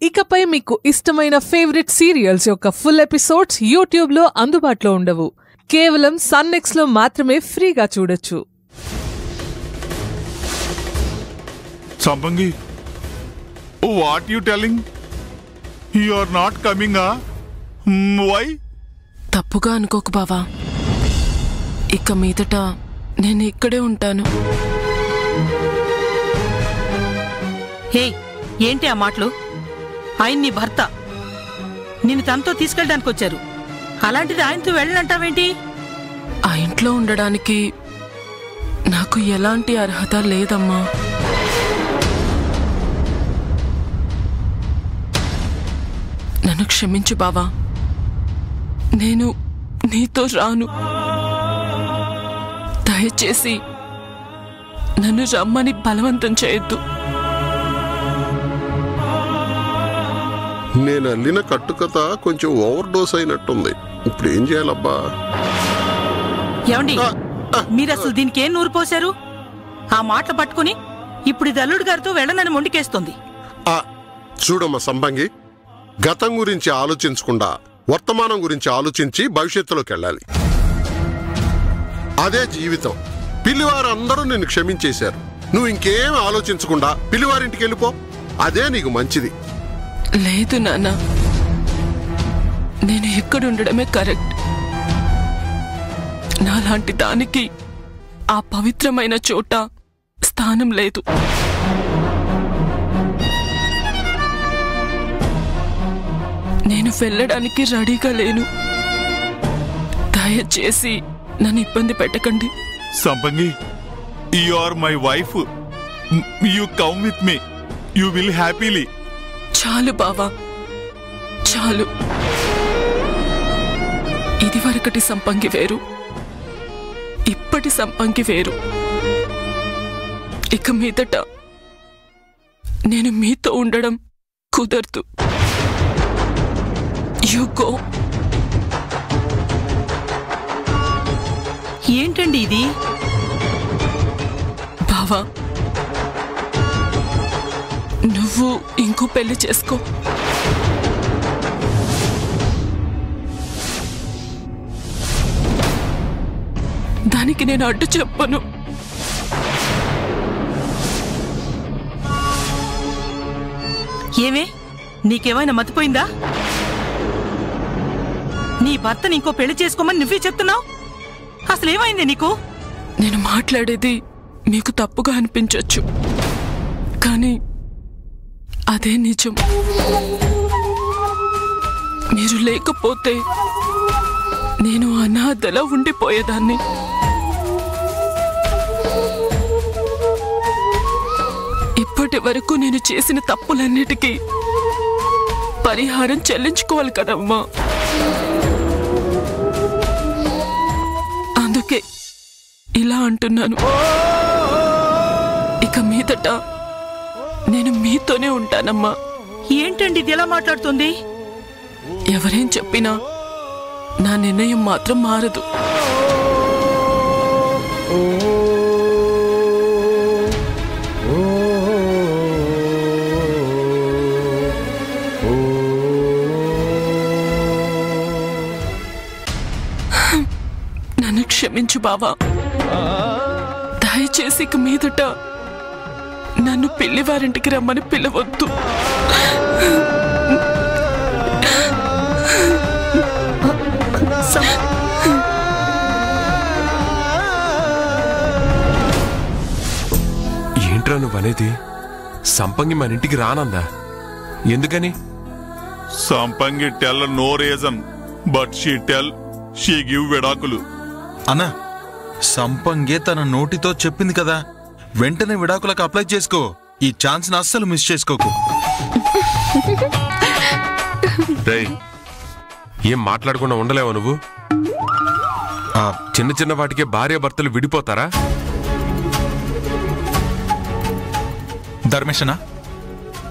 ఇకపై మీకు ఇష్టమైన ఫేవరెట్ సీరియల్స్ యొక్క ఫుల్ ఎపిసోడ్స్ యూట్యూబ్లో అందుబాటులో ఉండవు. కేవలం సన్నెక్స్లో మాత్రమే ఫ్రీగా చూడొచ్చు. Sampangi, what you telling? You are not coming? Why? తప్పుగా అనుకోకు బావా, ఇక మీదట నేను ఇక్కడే ఉంటాను. హే, ఏంటి ఆ మాటలు? ఆయన నీ భర్త, నిన్ను తనతో తీసుకెళ్ళడానికి వచ్చారు. అలాంటిది ఆయనతో వెళ్ళనంటావేంటి? ఆ ఇంట్లో ఉండడానికి నాకు ఎలాంటి అర్హత లేదమ్మా. నన్ను క్షమించు బావా, నేను నీతో రాను. దయచేసి నన్ను రమ్మని బలవంతం చేయొద్దు. నేను అల్లిన కట్టుకథ కొంచెం ఓవర్ డోస్ అయినట్టుంది. ఇప్పుడు ఏం చేయాలబ్బా? ఏమండి, మీరు అసలు దీనికి ఏం నూరు పోశారు? ఆ మాటలు పట్టుకుని ఇప్పుడు ఇది అల్లుడు గారితో వెళ్ళనని మొండికేస్తుంది. చూడమ్మా సంపంగి, గతం గురించి ఆలోచించకుండా వర్తమానం గురించి ఆలోచించి భవిష్యత్తులోకి వెళ్ళాలి. అదే జీవితం. పిల్లివారు అందరూ నిన్ను క్షమించేశారు. నువ్వు ఇంకేం ఆలోచించకుండా పిల్లివారింటికి వెళ్ళిపో. అదే నీకు మంచిది. లేదు నాన్న, నేను ఎక్కడుండడమే కరెక్ట్. నాలాంటి దానికి ఆ పవిత్రమైన చోట స్థానం లేదు. నేను వెళ్ళడానికి రెడీగా లేను. దయచేసి నన్ను ఇబ్బంది పెట్టకండి. Sampangi, you are my wife. You come with me. You will happily. చాలు బావా, చాలు. ఇదివరకటి సంపంగి వేరు, ఇప్పటి సంపంగి వేరు. ఇక మీదట నేను మీతో ఉండడం కుదరదు. You go. ఏంటండి ఇది? బావా, నువ్వు ఇంకో పెళ్లి చేసుకో. దానికి నేను అడ్డు చెప్పను. ఏమే, నీకేమైనా మతిపోయిందా? నీ భర్తని ఇంకో పెళ్లి చేసుకోమని నువ్వే చెప్తున్నావు. అసలు ఏమైంది నీకు? నేను మాట్లాడేది మీకు తప్పుగా అనిపించొచ్చు, కానీ అదే నిజం. మీరు లేకపోతే నేను అనాథలా ఉండిపోయేదాన్ని. ఇప్పటి వరకు నేను చేసిన తప్పులన్నిటికీ పరిహారం చెల్లించుకోవాలి కదమ్మా. అందుకే ఇలా అంటున్నాను. ఇక మీదట నేను మీతోనే ఉంటానమ్మా. ఏంటండి ఇది ఎలా మాట్లాడుతుంది? ఎవరేం చెప్పినా నా నిర్ణయం మాత్రం మారదు. నన్ను క్షమించు బావా. దయచేసి ఇక మీదట నన్ను పిల్లివారింటికి రమ్మని పిలవద్దు. ఏంట్రా నువ్వనేది? సంపంగి మన ఇంటికి రానందా? ఎందుకని? Sampangi tell no reason, but she tell she give విడాకులు. అన్నా, సంపంగే తన నోటితో చెప్పింది కదా, వెంటనే విడాకులకు అప్లై చేసుకో. ఈ ఛాన్స్ ని అస్సలు మిస్ చేసుకోకు. రేయ్, ఏం మాట్లాడకుండా ఉండలేవా నువ్వు? చిన్న చిన్న వాటికే భార్య భర్తలు విడిపోతారా? ధర్మేశనా,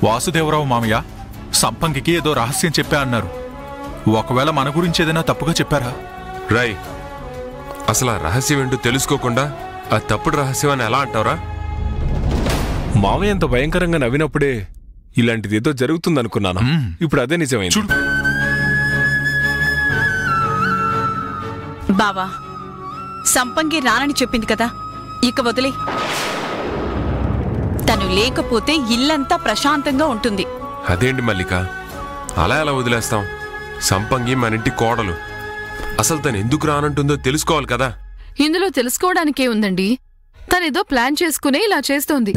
వాసుదేవరావు మామయ్య సంపంగికి ఏదో రహస్యం చెప్పా అన్నారు. ఒకవేళ మన గురించి ఏదైనా తప్పుగా చెప్పారా? రాయ్, అసలు ఆ రహస్యం ఏంటో తెలుసుకోకుండా ఆ తప్పుడు రహస్యం అని ఎలా అంటావురా? మామయ్య అంత భయంకరంగా నవ్వినప్పుడే ఇలాంటిదేదో జరుగుతుందనుకున్నాను. ఇప్పుడు అదే నిజమైంది. బావా, సంపంగి రానని చెప్పింది కదా, ఇక వదిలే. తను లేకపోతే ఇల్లంతా ప్రశాంతంగా ఉంటుంది. అదేంటి మల్లిక, అలా ఎలా వదిలేస్తాం? సంపంగి మన ఇంటి కోడలు. అసలు తను ఎందుకు రానంటుందో తెలుసుకోవాలి కదా. ఇందులో తెలుసుకోవడానికే ఉందండి. తనేదో ప్లాన్ చేసుకునే ఇలా చేస్తోంది.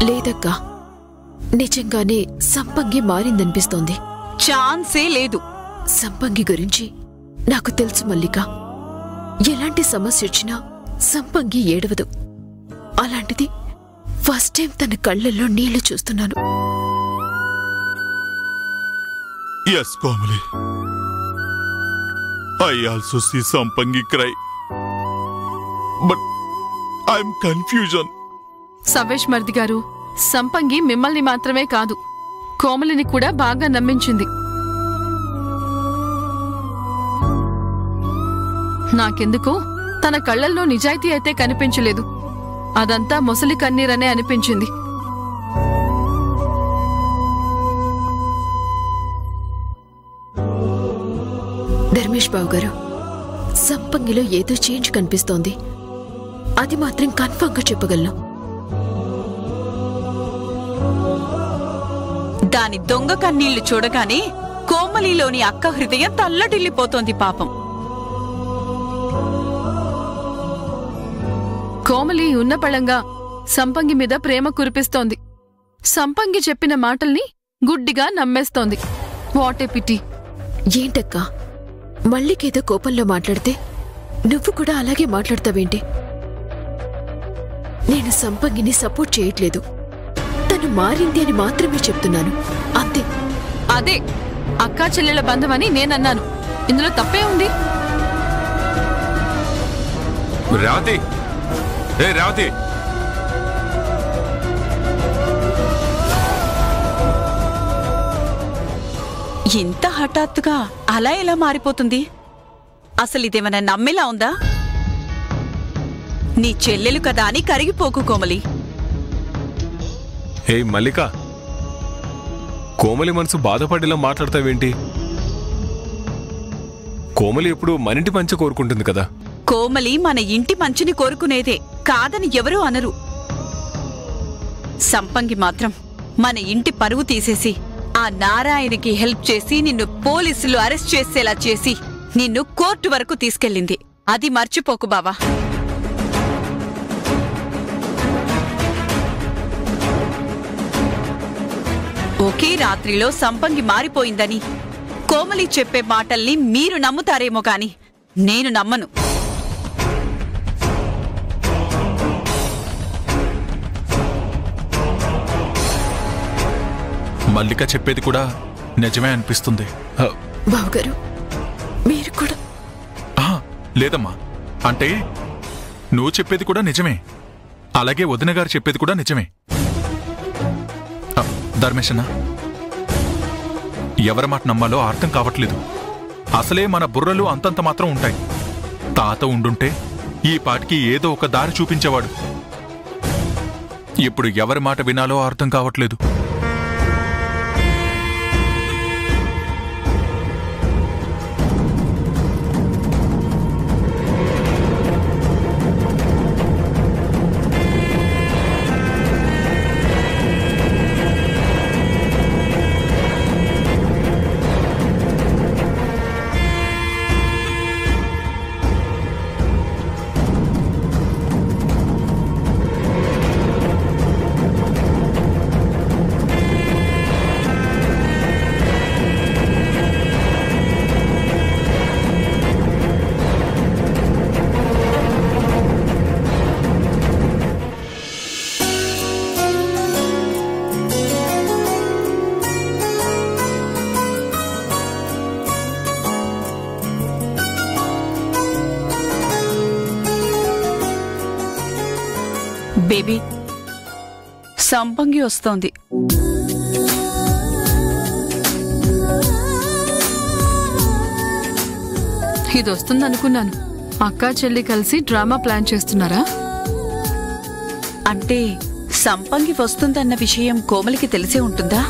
లేదక్కా, నిజంగానే సంపంగి మారిందనిపిస్తోంది. ఛాన్సే లేదు. సంపంగి గురించి నాకు తెలుసు మల్లిక. ఎలాంటి సమస్య వచ్చినా సంపంగి ఏడవదు. అలాంటిది ఫస్ట్ టైం తన కళ్ళల్లో నీళ్లు చూస్తున్నాను. Yes, Komali. I also see Sampangi cry. But I'm confusion. సవేష్ మర్ది గారు, సంపంగి మిమ్మల్ని మాత్రమే కాదు, కోమలిని కూడా బాగా నమ్మించింది. నాకెందుకు తన కళ్ళల్లో నిజాయితీ అయితే కనిపించలేదు. అదంతా మొసలి కన్నీరనే అనిపించింది. ధర్మేష్ బాబు గారు, సంపంగిలో ఏదో చేంజ్ కనిపిస్తోంది. అది మాత్రం కన్ఫర్మ్ గా చెప్పగలను. దాని దొంగ కన్నీళ్లు చూడగానే కోమలిలోని అక్క హృదయం తల్లడిల్లిపోతోంది పాపం. కోమలి ఉన్నపళంగా సంపంగి మీద ప్రేమ కురిపిస్తోంది. సంపంగి చెప్పిన మాటల్ని గుడ్డిగా నమ్మేస్తోంది. What a PT. ఏంటక్కా, మళ్ళీకేదో కోపంలో మాట్లాడితే నువ్వు కూడా అలాగే మాట్లాడతావేంటి? నేను సంపంగిని సపోర్ట్ చేయట్లేదు. తను మారింది అని మాత్రమే చెప్తున్నాను, అంతే. అదే అక్కా చెల్లెల బంధమని నేనన్నాను. ఇందులో తప్పే ఉంది? రేవతి, రేవతి, ఇంత హఠాత్తుగా అలా ఎలా మారిపోతుంది? అసలు ఇదేమైనా నమ్మేలా ఉందా? నీ చెల్లెలు కదా అని కరిగిపోకు కోమలి. హే మల్లిక, కోమలి మనసు బాధపడేలా మాట్లాడతావేంటి? కోమలి ఎప్పుడు మనింటి మంచి కోరుకుంటుంది కదా. కోమలి మన ఇంటి మంచిని కోరుకునేదే, కాదని ఎవరూ అనరు. సంపంగి మాత్రం మన ఇంటి పరువు తీసేసి ఆ నారాయణకి హెల్ప్ చేసి నిన్ను పోలీసులు అరెస్ట్ చేసేలా చేసి నిన్ను కోర్టు వరకు తీసుకెళ్ళింది. అది మర్చిపోకు బావా. ఒకే రాత్రిలో సంపంగి మారిపోయిందని కోమలి చెప్పే మాటల్ని మీరు నమ్ముతారేమో కాని నేను నమ్మను. మల్లిక చెప్పేది కూడా నిజమే అనిపిస్తుంది. బావగారు, మీరు కూడా. లేదమ్మా, అంటే నువ్వు చెప్పేది కూడా నిజమే, అలాగే వదిన గారు చెప్పేది కూడా నిజమే. ధర్మేశన్న, ఎవరి మాట నమ్మాలో అర్థం కావట్లేదు. అసలే మన బుర్రలు అంతంత మాత్రం ఉంటాయి. తాత ఉండుంటే ఈ పాటికి ఏదో ఒక దారి చూపించేవాడు. ఇప్పుడు ఎవరి మాట వినాలో అర్థం కావట్లేదు. బేబీ, సంపంగి వస్తోంది. ఇది వస్తుందనుకున్నాను. అక్కా చెల్లి కలిసి డ్రామా ప్లాన్ చేస్తున్నారా? అంటే సంపంగి వస్తుందన్న విషయం కోమలికి తెలిసే ఉంటుందా?